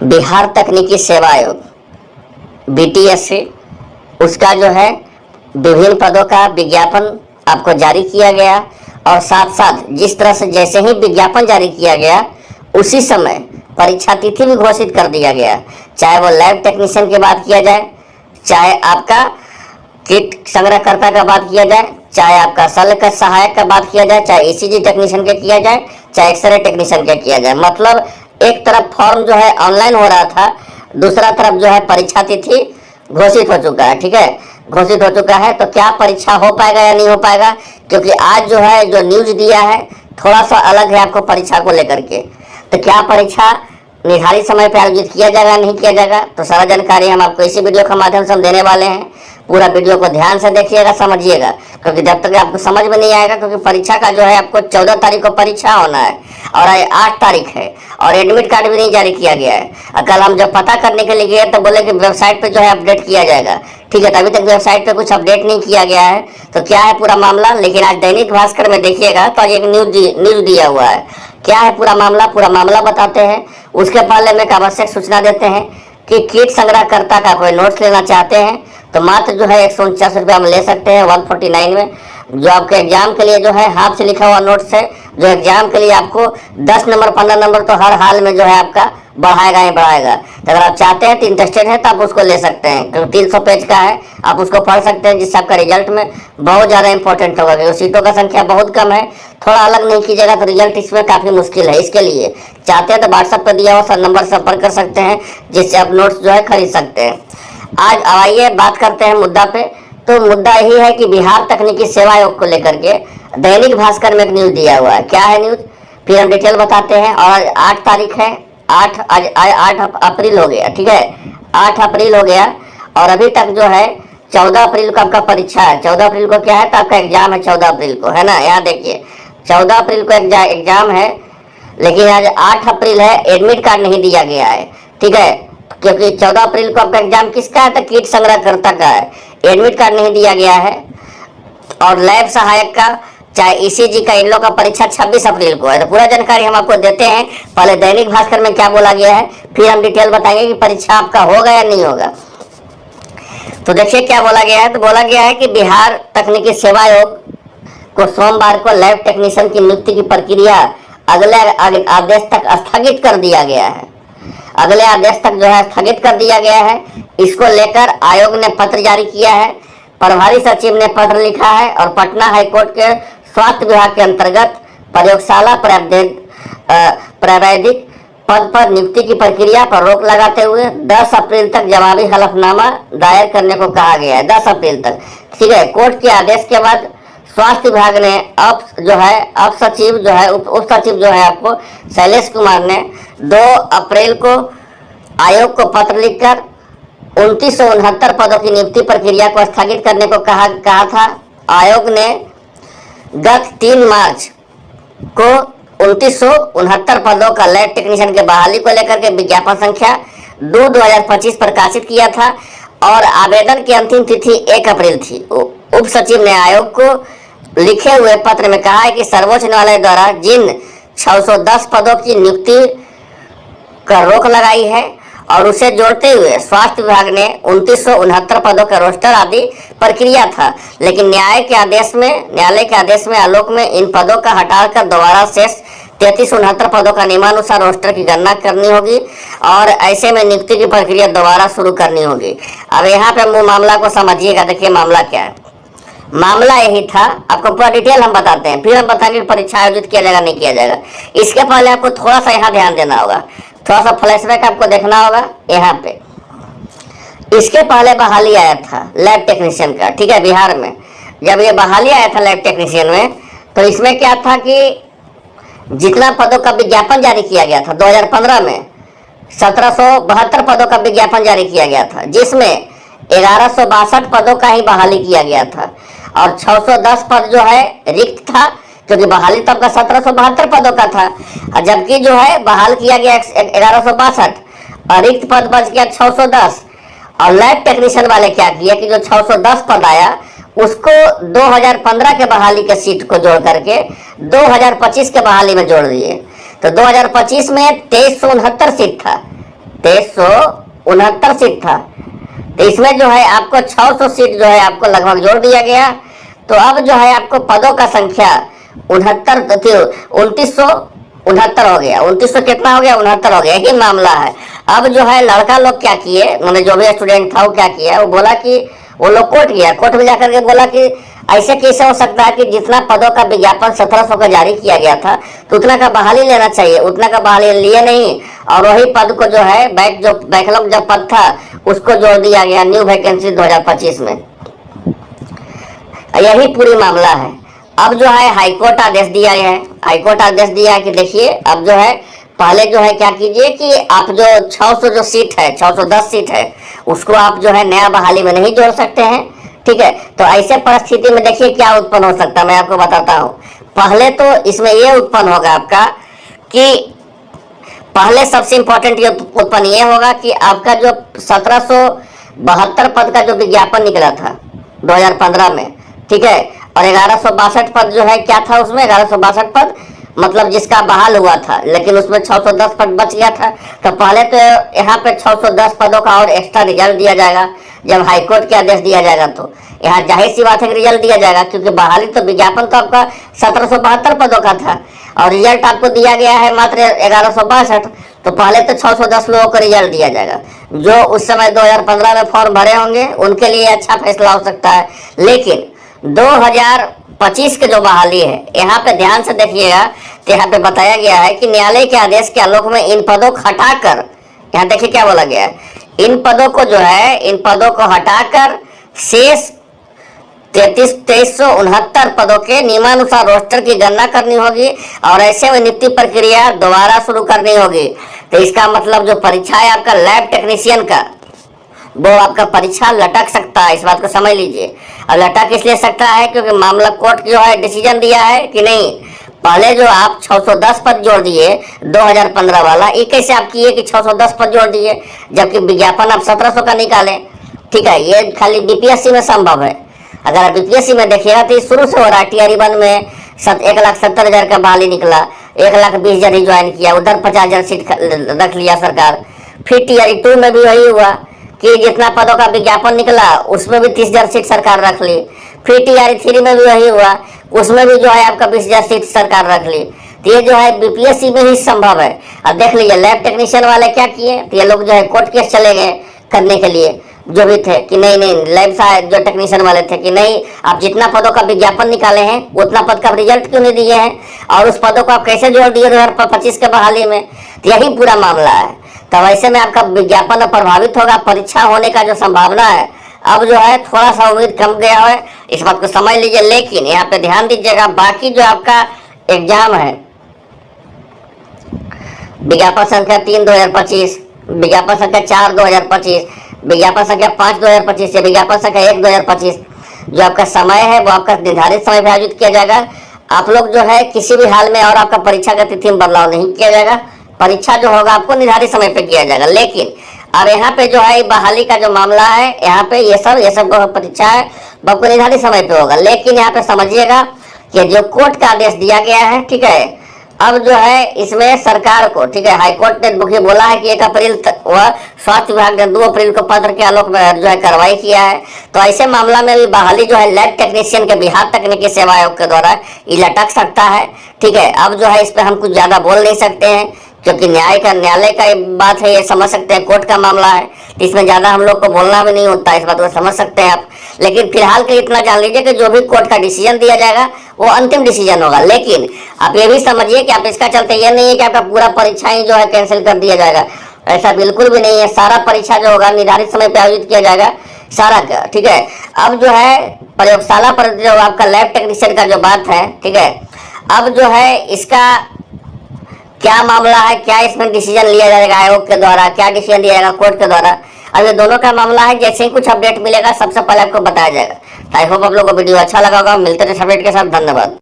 बिहार तकनीकी सेवा आयोग BTSC, उसका जो है विभिन्न पदों का विज्ञापन आपको जारी किया गया। और साथ साथ जिस तरह से जैसे ही विज्ञापन जारी किया गया उसी समय परीक्षा तिथि भी घोषित कर दिया गया। चाहे वो लैब टेक्नीशियन की बात किया जाए, चाहे आपका किट संग्रहकर्ता का बात किया जाए, चाहे आपका शल्य सहायक का बात किया जाए, चाहे ECG टेक्नीशियन के किया जाए, चाहे एक्सरे टेक्नीशियन के किया जाए। मतलब एक तरफ फॉर्म जो है ऑनलाइन हो रहा था, दूसरा तरफ जो है परीक्षा तिथि घोषित हो चुका है। ठीक है, घोषित हो चुका है। तो क्या परीक्षा हो पाएगा या नहीं हो पाएगा, क्योंकि आज जो है जो न्यूज दिया है थोड़ा सा अलग है आपको परीक्षा को लेकर के। तो क्या परीक्षा निर्धारित समय पर आयोजित किया जाएगा नहीं किया जाएगा, तो सारा जानकारी हम आपको इसी वीडियो के माध्यम से हम देने वाले हैं। पूरा वीडियो को ध्यान से देखिएगा, समझिएगा, क्योंकि जब तक आपको समझ में नहीं आएगा, क्योंकि परीक्षा का जो है आपको 14 तारीख को परीक्षा होना है और 8 तारीख है और एडमिट कार्ड भी नहीं जारी किया गया है। कल हम जब पता करने के लिए गए तो बोले कि वेबसाइट पे जो है अपडेट किया जाएगा। ठीक है, तो अभी तक वेबसाइट पे कुछ अपडेट नहीं किया गया है, तो क्या है पूरा मामला। लेकिन आज दैनिक भास्कर में देखिएगा तो आज एक न्यूज दिया हुआ है। क्या है पूरा मामला बताते हैं। उसके पहले में एक आवश्यक सूचना देते हैं कि किट संग्रहकर्ता का कोई नोट्स लेना चाहते हैं तो मात्र जो है 149 रुपया हम ले सकते हैं 149 में। जो आपके एग्जाम के लिए जो है हाथ से लिखा हुआ नोट्स है, जो एग्जाम के लिए आपको 10 नंबर 15 नंबर तो हर हाल में जो है आपका बढ़ाएगा ही बढ़ाएगा। तो अगर आप चाहते हैं तो इंटरेस्टेड है तो आप उसको ले सकते हैं, क्योंकि 300 पेज का है, आप उसको पढ़ सकते हैं, जिससे आपका रिजल्ट में बहुत ज़्यादा इंपॉर्टेंट होगा। क्योंकि सीटों का संख्या बहुत कम है, थोड़ा अलग नहीं कीजिएगा तो रिजल्ट इसमें काफ़ी मुश्किल है। इसके लिए चाहते हैं तो व्हाट्सएप पर दिया हुआ नंबर से संपर्क कर सकते हैं, जिससे आप नोट्स जो है खरीद सकते हैं। आज आइए बात करते हैं मुद्दा पे। तो मुद्दा यही है कि बिहार तकनीकी सेवा आयोग को लेकर के दैनिक भास्कर में एक न्यूज दिया हुआ है। क्या है न्यूज, फिर हम डिटेल बताते हैं। और 8 तारीख है, 8 अप्रैल हो गया। ठीक है, 8 अप्रैल हो गया और अभी तक जो है 14 अप्रैल को आपका परीक्षा है। 14 अप्रैल को क्या है, तो आपका एग्जाम है 14 अप्रैल को, है ना। यहाँ देखिए 14 अप्रैल को एग्जाम है, लेकिन आज 8 अप्रैल है, एडमिट कार्ड नहीं दिया गया है। ठीक है, क्योंकि 14 अप्रैल को आपका एग्जाम किसका है, तो किट संग्रहकर्ता का है, एडमिट कार्ड नहीं दिया गया है। और लैब सहायक का चाहे ECG का, इन लोग का परीक्षा 26 अप्रैल को है। तो पूरा जानकारी हम आपको देते हैं। पहले दैनिक भास्कर में क्या बोला गया है, फिर हम डिटेल बताएंगे कि परीक्षा आपका होगा या नहीं होगा। तो देखिए क्या बोला गया है। तो बोला गया है कि बिहार तकनीकी सेवा आयोग को सोमवार को लैब टेक्नीशियन की नियुक्ति की प्रक्रिया अगले आदेश तक स्थगित कर दिया गया है। अगले आदेश तक जो है स्थगित कर दिया गया है। इसको लेकर आयोग ने पत्र जारी किया है। प्रभारी सचिव ने पत्र लिखा है और पटना हाईकोर्ट के स्वास्थ्य विभाग के अंतर्गत प्रयोगशाला प्रावैधिक पद पर नियुक्ति की प्रक्रिया पर रोक लगाते हुए 10 अप्रैल तक जवाबी हलफनामा दायर करने को कहा गया है। 10 अप्रैल तक। ठीक है, कोर्ट के आदेश के बाद स्वास्थ्य विभाग ने उप सचिव जो है आपको शैलेश कुमार ने 2 अप्रैल को आयोग को पत्र लिखकर 2969 पदों की नियुक्ति प्रक्रिया को स्थगित करने को कहा था। आयोग ने गत 3 मार्च को 2969 पदों का लैब टेक्नीशियन के बहाली को लेकर के विज्ञापन संख्या 2/2025 प्रकाशित किया था और आवेदन की अंतिम तिथि 1 अप्रैल थी। उप सचिव ने आयोग को लिखे हुए पत्र में कहा है कि सर्वोच्च न्यायालय द्वारा जिन 610 पदों की नियुक्ति का रोक लगाई है और उसे जोड़ते हुए स्वास्थ्य विभाग ने 2969 पदों का रोस्टर आदि प्रक्रिया था, लेकिन न्यायालय के आदेश में आलोक में इन पदों का हटाकर दोबारा शेष 3369 पदों का नियमानुसार रोस्टर की गणना करनी होगी और ऐसे में नियुक्ति की प्रक्रिया दोबारा शुरू करनी होगी। अब यहाँ पे मामला को समझिएगा। देखिए मामला क्या है। मामला यही था, आपको पूरा डिटेल हम बताते हैं, फिर हम बताएंगे परीक्षा आयोजित किया जाएगा नहीं किया जाएगा। इसके पहले आपको थोड़ा सा यहाँ ध्यान देना होगा, थोड़ा सा फ्लैशबैक आपको देखना होगा यहाँ पे। इसके पहले बहाली आया था लैब टेक्नीशियन का। ठीक है, बिहार में जब ये बहाली आया था लैब टेक्नीशियन में, तो इसमें क्या था कि जितना पदों का विज्ञापन जारी किया गया था 2015 में 1772 पदों का विज्ञापन जारी किया गया था, जिसमें 1162 पदों का ही बहाली किया गया था और 610 पद जो है रिक्त था, क्योंकि बहाली तो आपका 1772 पदों का था, और जबकि जो है बहाल किया गया 1162 और रिक्त पद बच गया 610। और लैब टेक्नीशियन वाले क्या किया कि जो 610 पद आया उसको 2015 के बहाली के सीट को जोड़ करके 2025 के बहाली में जोड़ दिए। तो 2025 में 2369 सीट था, 2369 सीट था। तो इसमें जो है आपको 600 सीट जो है आपको लगभग जोड़ दिया गया। तो अब जो है आपको पदों का संख्या 2969 हो गया। 2900 कितना हो गया, 69 हो गया। यही मामला है। अब जो है लड़का लोग क्या किए, मैंने जो भी स्टूडेंट था वो क्या किया, वो बोला कि वो लोग कोर्ट गया, कोर्ट में जाकर के बोला कि ऐसे कैसे हो सकता है कि जितना पदों का विज्ञापन 1700 का जारी किया गया था तो उतना का बहाली लेना चाहिए, उतना का बहाली लिए नहीं, और वही पद को जो है बैकलॉग जो पद था उसको जोड़ दिया गया न्यू वैकेंसी 2025 में। यही पूरी मामला है। अब जो है हाईकोर्ट आदेश दिया है, हाईकोर्ट आदेश दिया है कि देखिए अब जो है पहले जो है क्या कीजिए कि आप जो 600 जो सीट है, 610 सीट है, उसको आप जो है नया बहाली में नहीं जोड़ सकते हैं, ठीक है। तो ऐसे परिस्थिति में देखिए क्या उत्पन्न हो सकता है, मैं आपको बताता हूँ। पहले तो इसमें ये उत्पन्न होगा आपका कि पहले सबसे इंपॉर्टेंट ये उत्पन्न ये होगा कि आपका जो 1772 पद का जो विज्ञापन निकला था 2015 में, ठीक है, और 1162 पद जो है क्या था उसमें, 1162 पद मतलब जिसका बहाल हुआ था, लेकिन उसमें 610 पद बच गया था। तो पहले तो यहाँ पे 610 पदों का और एक्स्ट्रा रिजल्ट दिया जाएगा। जब हाईकोर्ट के आदेश दिया जाएगा तो यहाँ जाहिर सी बात है कि रिजल्ट दिया जाएगा, क्योंकि बहाली तो विज्ञापन तो आपका 1772 पदों का था और रिजल्ट आपको दिया गया है मात्र 1162। तो पहले तो 610 लोगों को रिजल्ट दिया जाएगा। जो उस समय 2015 में फॉर्म भरे होंगे उनके लिए अच्छा फैसला हो सकता है। लेकिन 2025 के जो बहाली है, यहाँ पे ध्यान से देखिएगा, तो यहाँ पे बताया गया है कि न्यायालय के आदेश के आलोक में इन पदों को हटाकर, यहाँ देखिए क्या बोला गया है, इन पदों को जो है, इन पदों को हटाकर शेष 2369 पदों के नियमानुसार रोस्टर की गणना करनी होगी और ऐसे में नियुक्ति प्रक्रिया दोबारा शुरू करनी होगी। तो इसका मतलब जो परीक्षा है आपका लैब टेक्नीशियन का, वो आपका परीक्षा लटक सकता है, इस बात को समझ लीजिए। और लटक इसलिए सकता है क्योंकि मामला कोर्ट जो है डिसीजन दिया है कि नहीं, पहले जो आप 610 पद जोड़ दिए 2015 वाला, ये कैसे आप किए कि 610 पद जोड़ दिए जबकि विज्ञापन आप 1700 का निकालें, ठीक है। ये खाली बीपीएससी में संभव है। अगर आप बीपीएससी में देखिएगा तो शुरू से हो रहा है। टीआर 1 में 1,70,000 का बहाली निकला, 1,20,000 ही ज्वाइन किया, उधर 50,000 सीट रख लिया सरकार। फिर टीआर 2 में भी वही हुआ कि जितना पदों का विज्ञापन निकला उसमें भी 30,000 सीट सरकार रख ली। फिर टीआर 3 में भी वही हुआ, उसमें भी जो है आपका 20,000 सीट सरकार रख ली। तो ये जो है बीपीएससी में ही संभव है। अब देख लीजिए लैब टेक्नीशियन वाले क्या किए, तो ये लोग जो है कोर्ट केस चले गए करने के लिए, जो भी थे कि नहीं लैब साहब जो टेक्नीशियन वाले थे कि नहीं, आप जितना पदों का विज्ञापन निकाले हैं उतना पद का रिजल्ट क्यों नहीं दिए हैं और उस पदों को आप कैसे जोड़ दिए 2025 के बहाली में। तो यही पूरा मामला है। तो वैसे में आपका विज्ञापन प्रभावित होगा, परीक्षा होने का जो संभावना है अब जो है थोड़ा सा उम्मीद कम गया है, इस बात को समझ लीजिए। लेकिन यहाँ पे ध्यान दीजिएगा, बाकी जो आपका एग्जाम है, विज्ञापन संख्या 3 2025, विज्ञापन संख्या 4 2025, विज्ञापन संख्या 5 2025 या विज्ञापन संख्या 1 2025, जो आपका समय है वो आपका निर्धारित समय पर आयोजित किया जाएगा। आप लोग जो है किसी भी हाल में और आपका परीक्षा का तिथि में बदलाव नहीं किया जाएगा। परीक्षा जो होगा आपको निर्धारित समय पे किया जाएगा। लेकिन अब यहाँ पे जो है बहाली का जो मामला है, यहाँ पे ये सब परीक्षा है वो आपको निर्धारित समय पे होगा। लेकिन यहाँ पे समझिएगा कि जो कोर्ट का आदेश दिया गया है, ठीक है, अब जो है इसमें सरकार को, ठीक है, हाईकोर्ट ने मुख्य बोला है कि 1 अप्रैल तक वह स्वास्थ्य विभाग ने 2 अप्रैल को पत्र के आलोक में जो है कार्रवाई किया है। तो ऐसे मामला में भी बहाली जो है लैब टेक्नीशियन के बिहार तकनीकी सेवा आयोग के द्वारा ये लटक सकता है, ठीक है। अब जो है इस पर हम कुछ ज्यादा बोल नहीं सकते हैं क्योंकि न्यायालय का बात है, ये समझ सकते हैं, कोर्ट का मामला है, तो इसमें ज्यादा हम लोग को बोलना भी नहीं होता, इस बात को समझ सकते हैं आप। लेकिन फिलहाल के इतना जान लीजिए कि जो भी कोर्ट का डिसीजन दिया जाएगा वो अंतिम डिसीजन होगा। लेकिन आप ये भी समझिए कि आप इसका चलते ये नहीं है कि आपका पूरा परीक्षाएं जो है कैंसिल कर दिया जाएगा, ऐसा बिल्कुल भी नहीं है। सारा परीक्षा जो होगा निर्धारित समय पर आयोजित किया जाएगा सारा का, ठीक है। अब जो है प्रयोगशाला पर जो आपका लैब टेक्नीशियन का जो बात है, ठीक है, अब जो है इसका क्या मामला है, क्या इसमें डिसीजन लिया जाएगा आयोग के द्वारा, क्या डिसीजन लिया जाएगा कोर्ट के द्वारा, अब ये दोनों का मामला है। जैसे ही कुछ अपडेट मिलेगा सबसे पहले आपको बताया जाएगा। आई होप आप लोगों को वीडियो अच्छा लगा होगा। मिलते हैं अपडेट के साथ, धन्यवाद।